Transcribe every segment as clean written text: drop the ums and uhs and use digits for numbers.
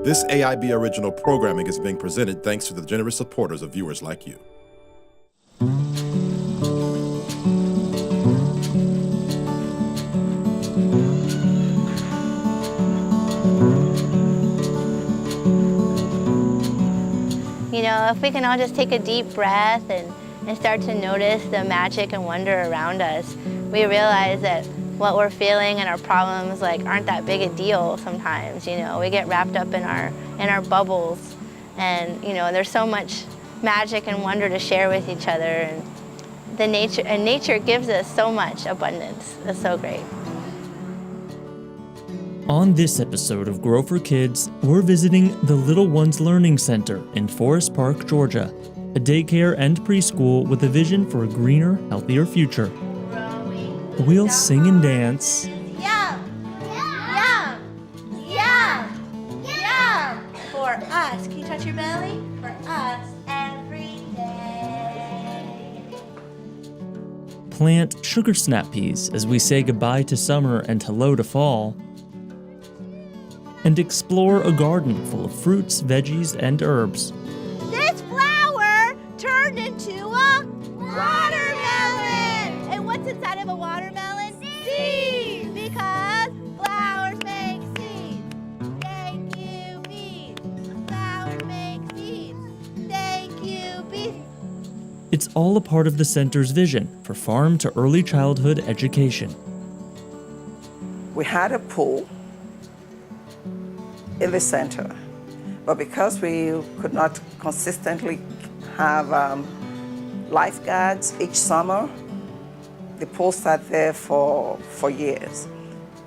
This AIB original programming is being presented thanks to the generous supporters of viewers like you. You know, if we can all just take a deep breath and start to notice the magic and wonder around us, we realize that what we're feeling and our problems aren't that big a deal sometimes. You know, we get wrapped up in our bubbles, and there's so much magic and wonder to share with each other, and nature gives us so much abundance. It's so great. On this episode of Grow for Kids, we're visiting the Little Ones Learning Center in Forest Park, Georgia, a daycare and preschool with a vision for a greener, healthier future. We'll sing and dance. Yum! Yum! Yum! Yum! For us. Can you touch your belly? For us every day. Plant sugar snap peas as we say goodbye to summer and hello to fall. And explore a garden full of fruits, veggies, and herbs. This flower turned into a watermelon! And what's inside of a watermelon? Seeds! Because flowers make seeds. Thank you, bees. Flowers make seeds. Thank you, bees. It's all a part of the center's vision for farm to early childhood education. We had a pool in the center, but because we could not consistently have lifeguards each summer, the pool sat there for years.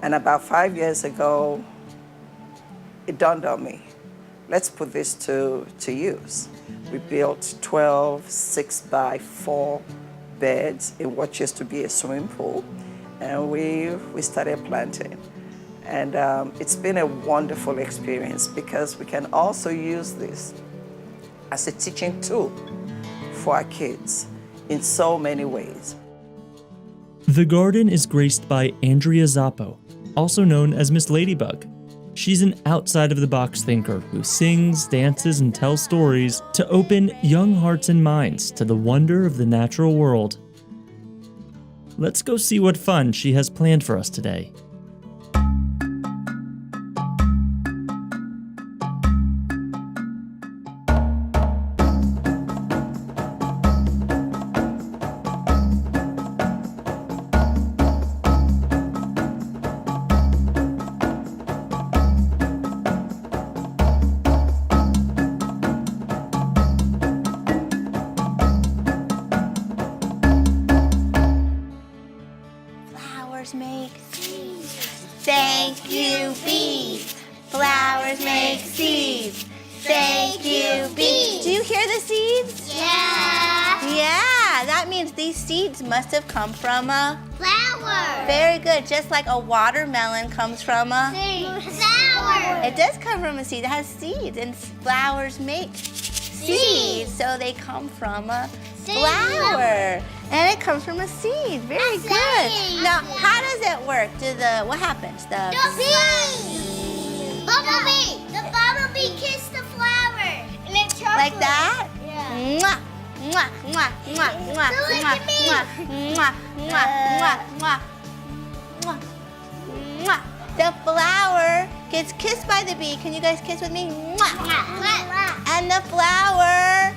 And about 5 years ago, it dawned on me, let's put this to use. We built 12 6x4 beds in what used to be a swimming pool, and we started planting. And it's been a wonderful experience because we can also use this as a teaching tool for our kids in so many ways. The garden is graced by Andrea Zappo, also known as Miss Ladybug. She's an outside-of-the-box thinker who sings, dances, and tells stories to open young hearts and minds to the wonder of the natural world. Let's go see what fun she has planned for us today. Flowers make seeds. Thank you, bees. Flowers make seeds. Thank you, bees. Do you hear the seeds? Yeah. Yeah, that means these seeds must have come from a Flower. Very good. Just like a watermelon comes from a Flower. It does come from a seed. It has seeds, and flowers make seeds, so they come from a flower. And it comes from a seed. Very good. Now, how does it work? What happens? The bee. Bumblebee. The bumblebee kissed the flower. And it's chocolate. Like that? Yeah. Mwah, mwah, mwah, mwah, mwah, So look mwah, at me. mwah, mwah, mwah, mwah, mwah, mwah. The flower gets kissed by the bee. Can you guys kiss with me? Mwah. And the flower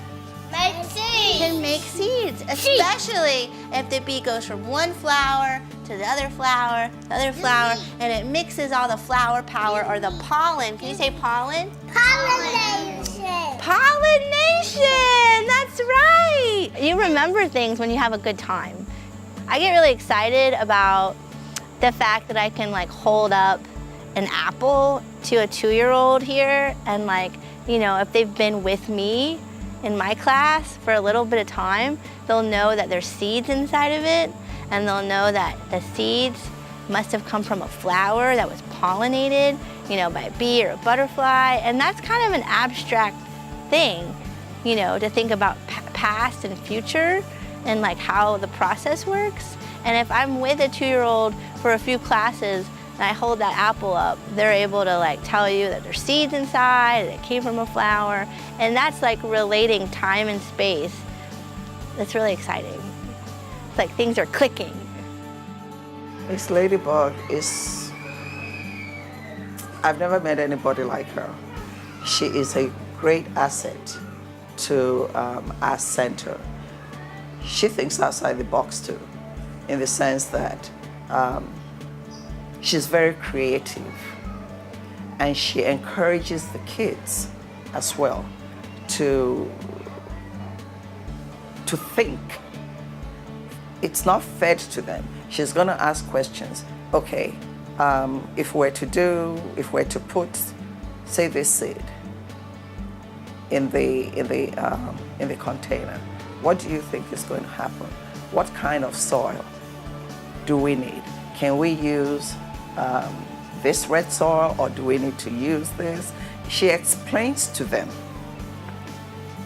can make seeds, especially if the bee goes from one flower to the other flower, and it mixes all the flower power or the pollen. Can you say pollen? Pollination. Pollination! That's right! You remember things when you have a good time. I get really excited about the fact that I can hold up an apple to a 2-year-old here, and if they've been with me in my class for a little bit of time, they'll know that there's seeds inside of it, and they'll know that the seeds must have come from a flower that was pollinated, by a bee or a butterfly. And that's kind of an abstract thing, to think about past and future and how the process works. And if I'm with a 2-year-old for a few classes, and I hold that apple up, they're able to like tell you that there's seeds inside, that it came from a flower, and that's like relating time and space. That's really exciting. It's like things are clicking. Miss Ladybug is, I've never met anybody like her. She is a great asset to our center. She thinks outside the box too, in the sense that she's very creative, and she encourages the kids as well to think. It's not fed to them. She's going to ask questions. Okay, if we're to put, say, this seed in the container, what do you think is going to happen? What kind of soil do we need? Can we use this red soil, or do we need to use this? She explains to them.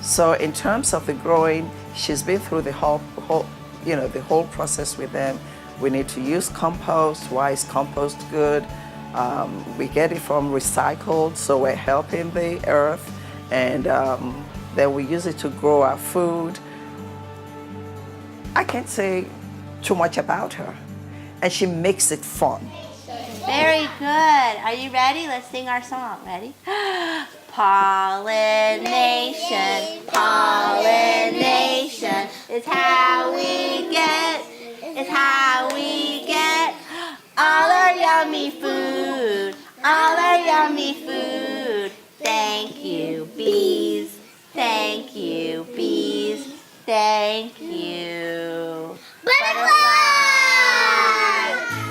So in terms of the growing, she's been through the whole process with them. We need to use compost. Why is compost good? We get it from recycled, so we're helping the earth, and then we use it to grow our food. I can't say too much about her, and she makes it fun. Very good. Are you ready? Let's sing our song. Ready? Pollination, pollination is how we get, all our yummy food, all our yummy food. Thank you, bees. Thank you, bees. Thank you. Butterflies!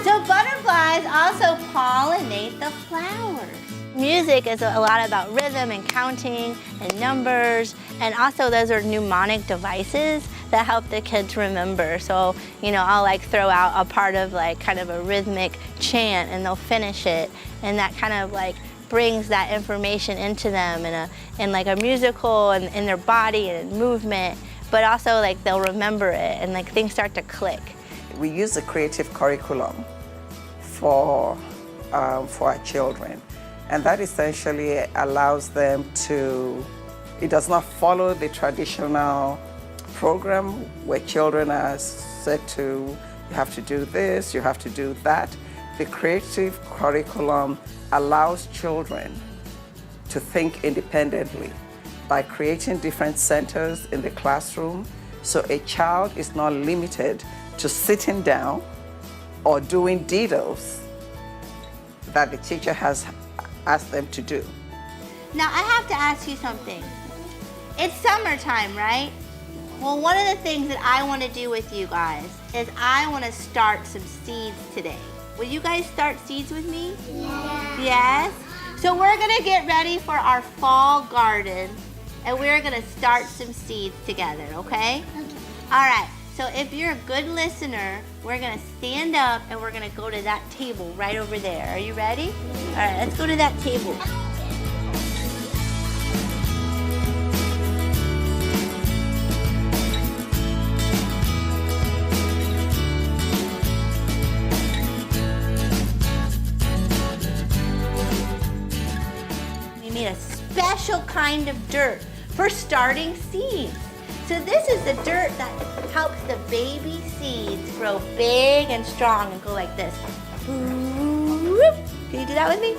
So butterflies also pollinate the flowers. Music is a lot about rhythm and counting and numbers, and also those are mnemonic devices that help the kids remember. So, I'll like throw out a part of like kind of a rhythmic chant, and they'll finish it, and that kind of like brings that information into them in like a musical and in their body and in movement, but also like they'll remember it and like things start to click. We use the creative curriculum for our children. And that essentially allows them to, it does not follow the traditional program where children are said to, you have to do this, you have to do that. The creative curriculum allows children to think independently by creating different centers in the classroom. So a child is not limited to sitting down or doing details that the teacher has asked them to do. Now I have to ask you something. It's summertime, right? Well, one of the things that I want to do with you guys is I want to start some seeds today. Will you guys start seeds with me? Yeah. Yes? So we're going to get ready for our fall garden, and we're going to start some seeds together, okay? Okay. All right. So if you're a good listener, we're going to stand up and we're going to go to that table right over there. Are you ready? All right, let's go to that table. We made a special kind of dirt for starting seeds. So this is the dirt that helps the baby seeds grow big and strong and go like this. Can you do that with me?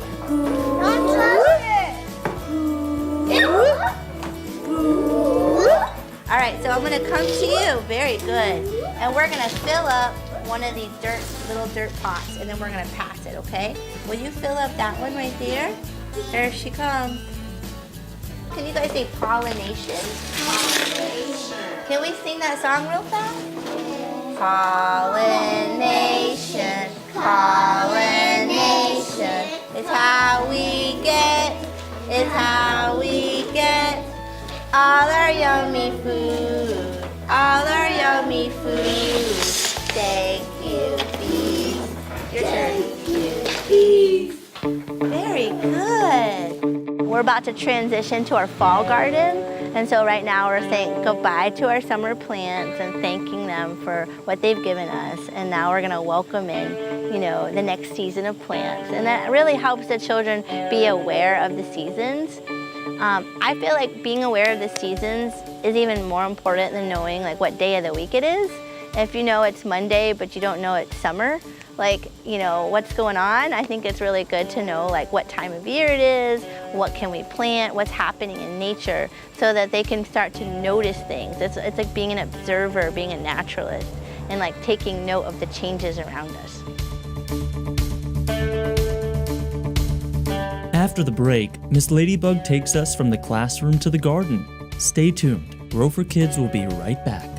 All right, so I'm gonna come to you. Very good. And we're gonna fill up one of these little dirt pots, and then we're gonna pass it, okay? Will you fill up that one right there? There she comes. Can you guys say pollination? Pollination. Can we sing that song real fast? Pollination, pollination. It's how we get all our yummy food, all our yummy food. Thank you, bees. Your turn. Thank you, bees. Very good. We're about to transition to our fall garden, and so right now we're saying goodbye to our summer plants and thanking them for what they've given us, and now we're going to welcome in the next season of plants. And that really helps the children be aware of the seasons. I feel like being aware of the seasons is even more important than knowing like what day of the week it is. If you know it's Monday, but you don't know it's summer, what's going on, I think it's really good to know like what time of year it is, what can we plant, what's happening in nature, so that they can start to notice things. It's like being an observer, being a naturalist, and like taking note of the changes around us. After the break, Miss Ladybug takes us from the classroom to the garden. Stay tuned. Grow for Kids will be right back.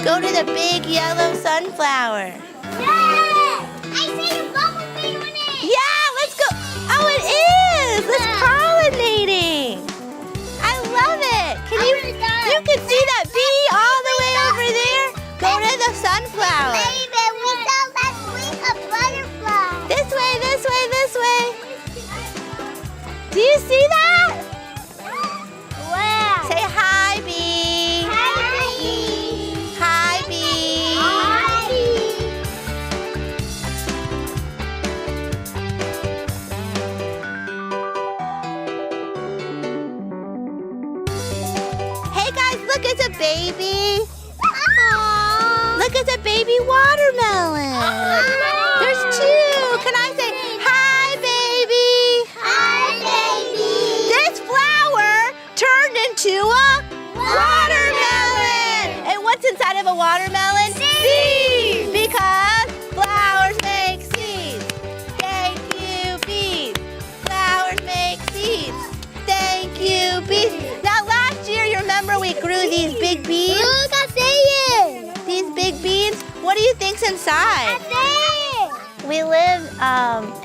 Go to the big yellow sunflower. Yeah! I see a bumblebee on it! Yeah, let's go. Oh, it is. It's pollinating. I love it. You can see that bee all the way over there? Go to the sunflower. Baby, we saw last week a butterfly. This way, this way, this way. Do you see that? Wow. Say hi, bee. Hi, bee. Hi, bee. Hi, bee. Hey guys, look, it's a baby. Look, it's a baby watermelon. There's two. Can I say hi, baby? Hi, baby. This flower turned into a watermelon. And what's inside of a watermelon? Seeds. Because flowers make seeds. Thank you, bees. Flowers make seeds. Thank you, bees. Now last year, you remember we grew these big beans? Look, I see it. These big beans? What do you think's inside? I see it. We live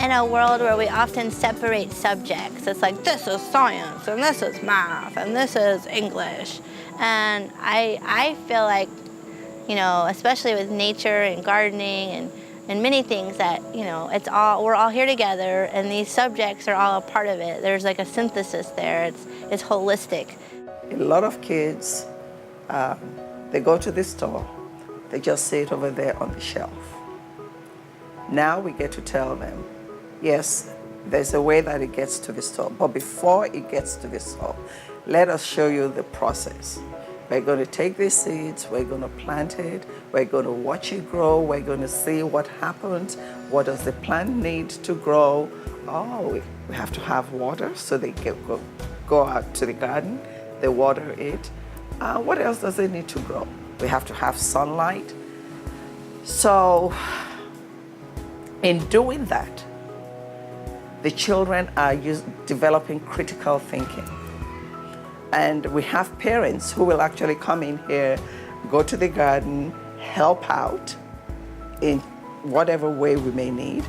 in a world where we often separate subjects. It's like, this is science, and this is math, and this is English. And I feel like, especially with nature and gardening and many things that, we're all here together, and these subjects are all a part of it. There's like a synthesis there. It's holistic. A lot of kids, they go to the store, they just see it over there on the shelf. Now we get to tell them, yes, there's a way that it gets to the store, but before it gets to the store, let us show you the process. We're going to take these seeds, we're going to plant it, we're going to watch it grow, we're going to see what happens, what does the plant need to grow. Oh, we have to have water so they can go out to the garden, they water it. What else does it need to grow? We have to have sunlight. So in doing that, the children are developing critical thinking. And we have parents who will actually come in here, go to the garden, help out in whatever way we may need.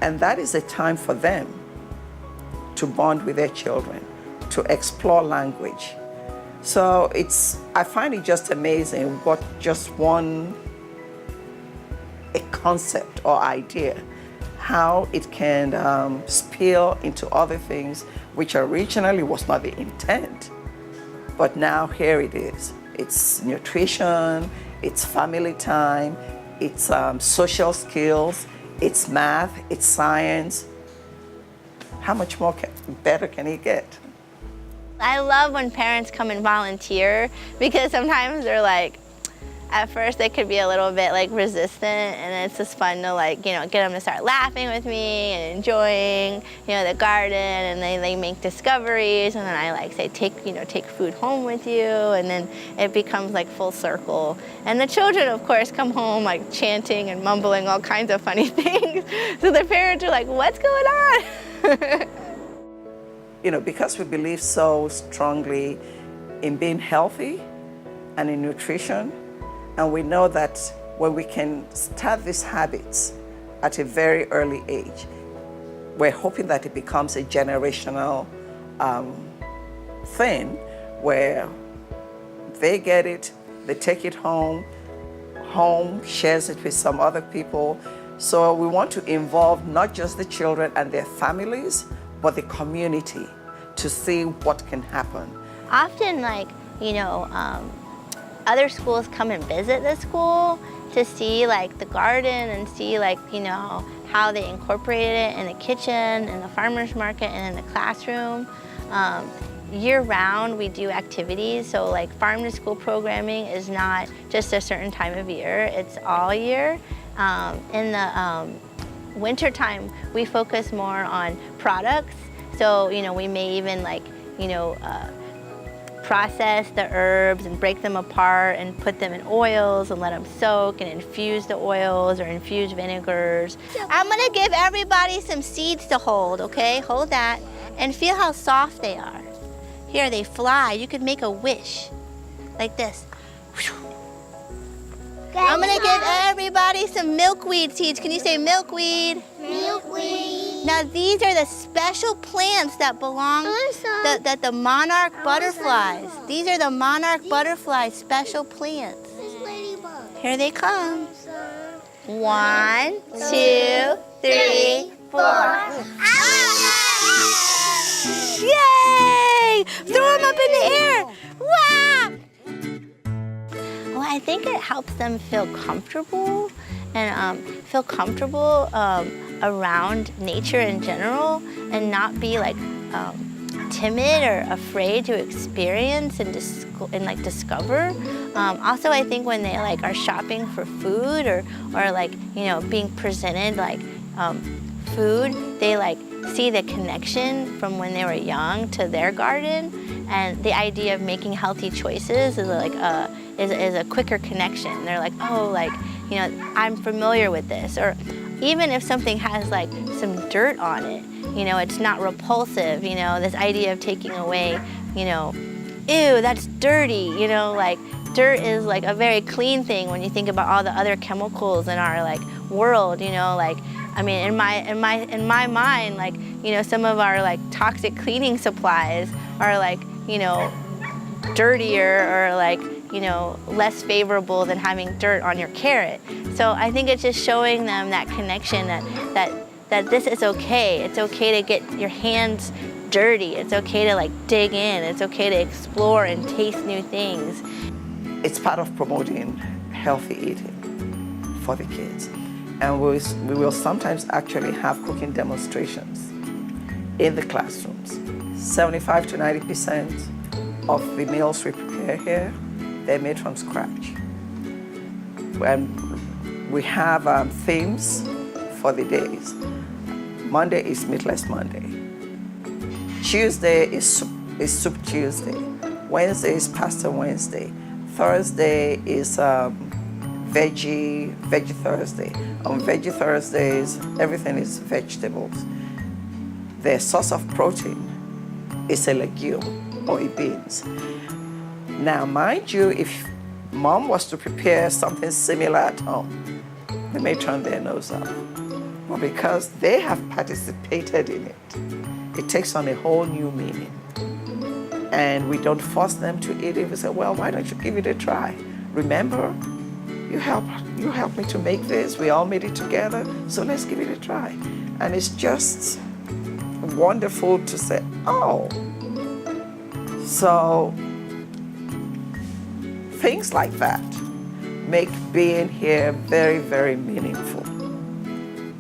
And that is a time for them to bond with their children, to explore language. So I find it just amazing what just a concept or idea, how it can spill into other things, which originally was not the intent. But now here it is. It's nutrition, it's family time, it's social skills, it's math, it's science. How much more better can it get? I love when parents come and volunteer, because sometimes they're like, at first they could be a little bit like resistant, and it's just fun to get them to start laughing with me and enjoying, the garden, and they make discoveries, and then I say take food home with you, and then it becomes like full circle. And the children, of course, come home like chanting and mumbling all kinds of funny things. So the parents are like, what's going on? Because we believe so strongly in being healthy and in nutrition, and we know that when we can start these habits at a very early age, we're hoping that it becomes a generational thing where they get it, they take it home, home, shares it with some other people. So we want to involve not just the children and their families, but the community to see what can happen. Often, like, other schools come and visit the school to see like the garden and see like, how they incorporated it in the kitchen, in the farmer's market, and in the classroom. Year round, we do activities. So like farm to school programming is not just a certain time of year, it's all year. In the winter time, we focus more on products. So, we may even like, process the herbs and break them apart and put them in oils and let them soak and infuse the oils or infuse vinegars. I'm gonna give everybody some seeds to hold, okay? Hold that and feel how soft they are. Here, they fly. You could make a wish like this. I'm gonna give everybody some milkweed seeds. Can you say milkweed? Milkweed. Now these are the special plants that belong, that the monarch butterflies. These are the monarch butterfly special plants. Ladybug. Here they come. 1, 2, 3, 4. Yay! Throw them up in the air. Wow! Well, I think it helps them feel comfortable and around nature in general and not be like timid or afraid to experience and discover. Also, I think when they like are shopping for food or like, being presented like food, they like see the connection from when they were young to their garden, and the idea of making healthy choices is like is a quicker connection. They're like, oh, like, I'm familiar with this. Or even if something has like some dirt on it, it's not repulsive. This idea of taking away, ew, that's dirty. Like dirt is like a very clean thing when you think about all the other chemicals in our like world. Like, I mean, in my mind, like, some of our like toxic cleaning supplies are like, dirtier or like, less favorable than having dirt on your carrot. So I think it's just showing them that connection that this is okay. It's okay to get your hands dirty. It's okay to like dig in. It's okay to explore and taste new things. It's part of promoting healthy eating for the kids. And we will sometimes actually have cooking demonstrations in the classrooms. 75 to 90% of the meals we prepare here, they're made from scratch. And we have themes for the days. Monday is Meatless Monday. Tuesday is Soup Tuesday. Wednesday is Pasta Wednesday. Thursday is Veggie Thursday. On Veggie Thursdays, everything is vegetables. The source of protein is a legume or a beans. Now, mind you, if mom was to prepare something similar at home, they may turn their nose up. But because they have participated in it, it takes on a whole new meaning. And we don't force them to eat it. We say, well, why don't you give it a try? Remember, you helped me to make this. We all made it together, so let's give it a try. And it's just wonderful to say, oh. So things like that make being here very, very meaningful.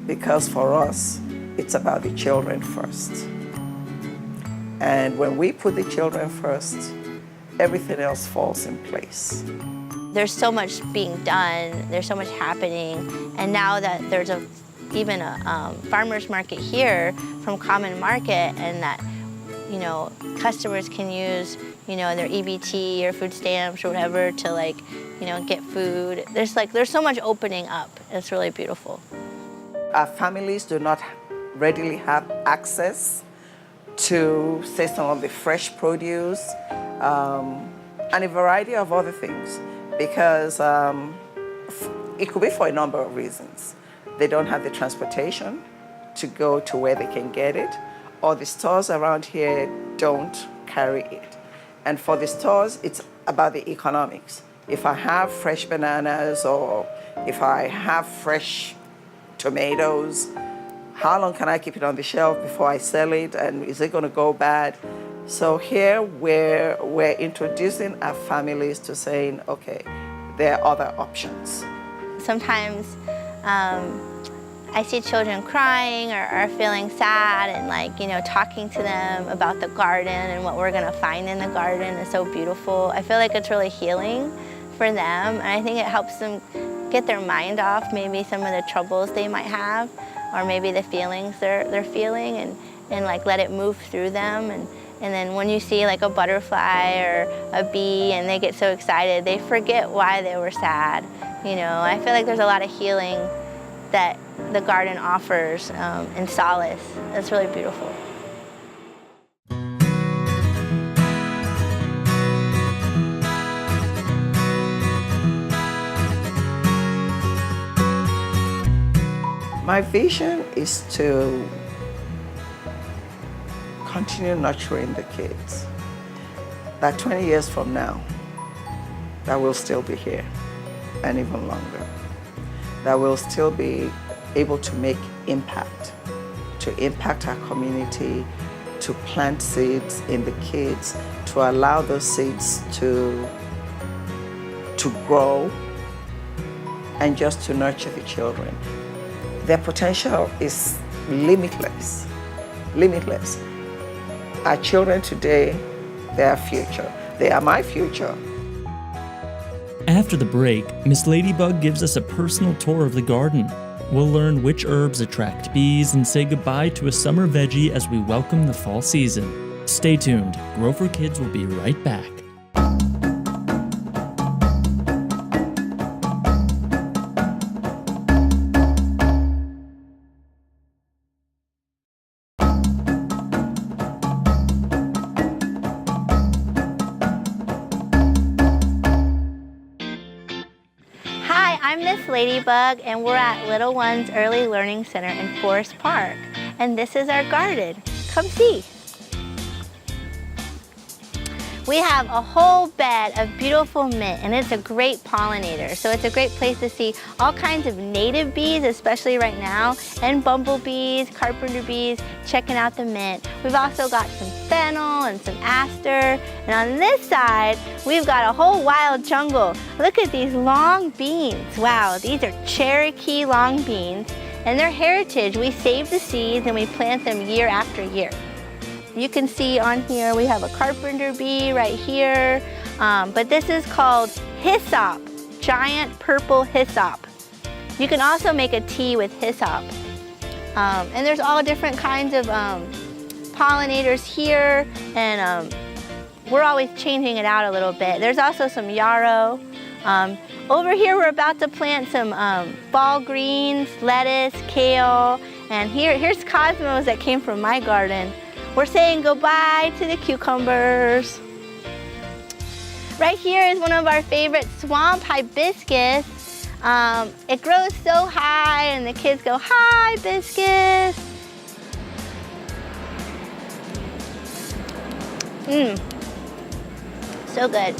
Because for us, it's about the children first. And when we put the children first, everything else falls in place. There's so much being done, there's so much happening, and now that there's even a farmer's market here from Common Market, and that customers can use their EBT or food stamps or whatever to like get food. There's so much opening up. It's really beautiful. Our families do not readily have access to, say, some of the fresh produce and a variety of other things, because it could be for a number of reasons. They don't have the transportation to go to where they can get it, or the stores around here don't carry it. And for the stores, it's about the economics. If I have fresh bananas or if I have fresh tomatoes, how long can I keep it on the shelf before I sell it, and is it going to go bad? So here we're introducing our families to saying, okay, there are other options. Sometimes I see children crying or feeling sad, and talking to them about the garden and what we're gonna find in the garden is so beautiful. I feel like it's really healing for them, and I think it helps them get their mind off maybe some of the troubles they might have, or maybe the feelings they're feeling, and let it move through them. And then when you see like a butterfly or a bee and they get so excited, they forget why they were sad. I feel like there's a lot of healing that the garden offers and solace. It's really beautiful. My vision is to continue nurturing the kids. That 20 years from now, that will still be here, and even longer. That will still be able to make impact, to impact our community, to plant seeds in the kids, to allow those seeds to grow, and just to nurture the children. Their potential is limitless, limitless. Our children today, they are future. They are my future. After the break, Miss Ladybug gives us a personal tour of the garden. We'll learn which herbs attract bees and say goodbye to a summer veggie as we welcome the fall season. Stay tuned. Grow for Kids will be right back. I'm Miss Ladybug, and we're at Little Ones Early Learning Center in Forest Park. And this is our garden. Come see. We have a whole bed of beautiful mint, and it's a great pollinator. So it's a great place to see all kinds of native bees, especially right now, and bumblebees, carpenter bees, checking out the mint. We've also got some fennel and some aster. And on this side, we've got a whole wild jungle. Look at these long beans. Wow, these are Cherokee long beans, and they're heritage. We save the seeds and we plant them year after year. You can see on here we have a carpenter bee right here, but this is called hyssop, giant purple hyssop. You can also make a tea with hyssop. And there's all different kinds of pollinators here, and we're always changing it out a little bit. There's also some yarrow. Over here we're about to plant some fall greens, lettuce, kale, and here's cosmos that came from my garden. We're saying goodbye to the cucumbers. Right here is one of our favorite swamp hibiscus. It grows so high and the kids go, "Hi, hibiscus." So good.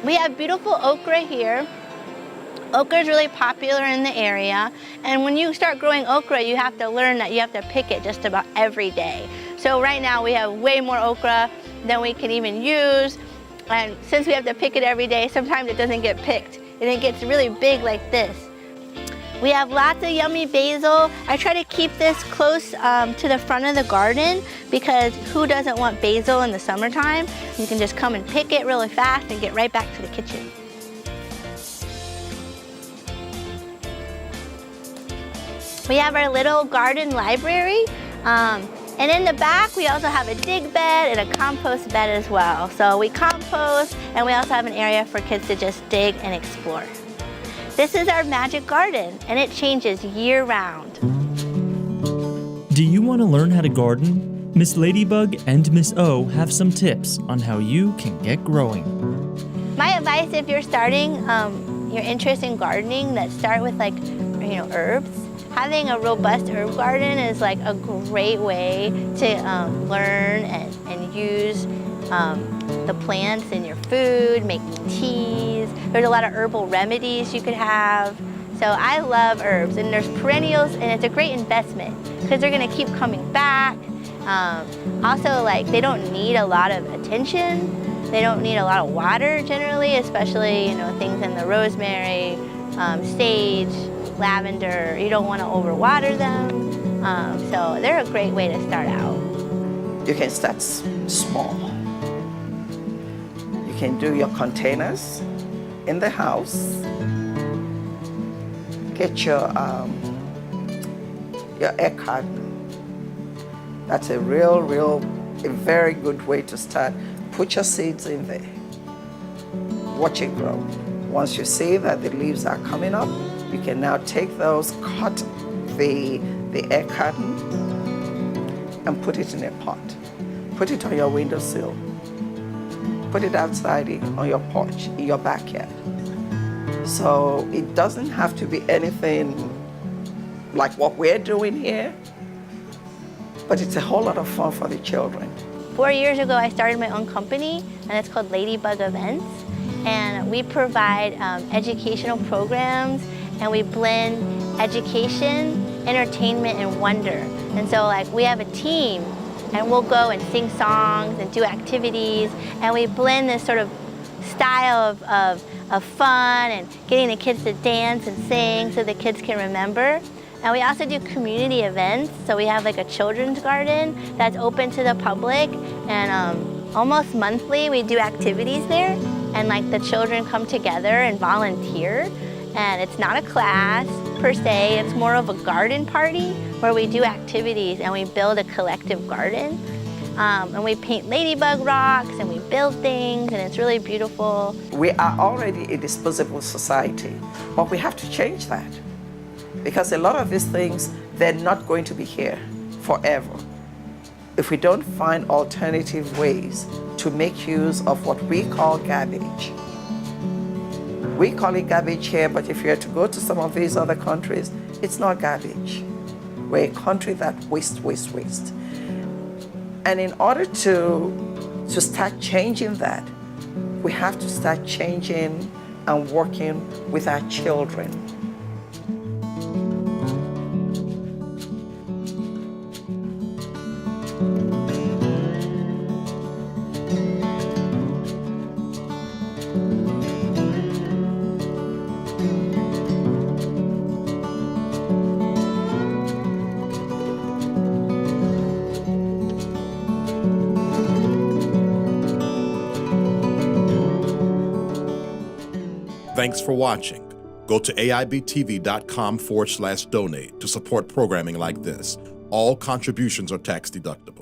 We have beautiful okra here. Okra is really popular in the area, and when you start growing okra, you have to learn that you have to pick it just about every day. So right now we have way more okra than we can even use, and since we have to pick it every day, sometimes it doesn't get picked, and it gets really big like this. We have lots of yummy basil. I try to keep this close to the front of the garden because who doesn't want basil in the summertime? You can just come and pick it really fast and get right back to the kitchen. We have our little garden library, and in the back we also have a dig bed and a compost bed as well. So we compost, and we also have an area for kids to just dig and explore. This is our magic garden, and it changes year-round. Do you want to learn how to garden? Miss Ladybug and Miss O have some tips on how you can get growing. My advice, if you're starting your interest in gardening, that start with herbs. Having a robust herb garden is like a great way to learn and use the plants in your food, making teas. There's a lot of herbal remedies you could have. So I love herbs, and there's perennials, and it's a great investment because they're gonna keep coming back. Also, like, they don't need a lot of attention. They don't need a lot of water generally, especially, you know, things in the rosemary, sage, lavender. You don't want to overwater them. So they're a great way to start out. You can start small. You can do your containers in the house. Get your egg carton. That's a very good way to start. Put your seeds in there. Watch it grow. Once you see that the leaves are coming up, you can now take those, cut the egg carton, and put it in a pot. Put it on your windowsill. Put it outside on your porch, in your backyard. So it doesn't have to be anything like what we're doing here, but it's a whole lot of fun for the children. 4 years ago, I started my own company, and it's called Ladybug Events. And we provide educational programs, and we blend education, entertainment, and wonder. And so, like, we have a team, and we'll go and sing songs and do activities, and we blend this sort of style of fun and getting the kids to dance and sing so the kids can remember. And we also do community events. So we have like a children's garden that's open to the public, and almost monthly we do activities there, and like the children come together and volunteer. And it's not a class per se, it's more of a garden party where we do activities and we build a collective garden. And we paint ladybug rocks and we build things, and it's really beautiful. We are already a disposable society, but we have to change that. Because a lot of these things, they're not going to be here forever. If we don't find alternative ways to make use of what we call garbage. We call it garbage here, but if you're to go to some of these other countries, it's not garbage. We're a country that wastes. And in order to start changing that, we have to start changing and working with our children. Thanks for watching. Go to aibtv.com/donate to support programming like this. All contributions are tax deductible.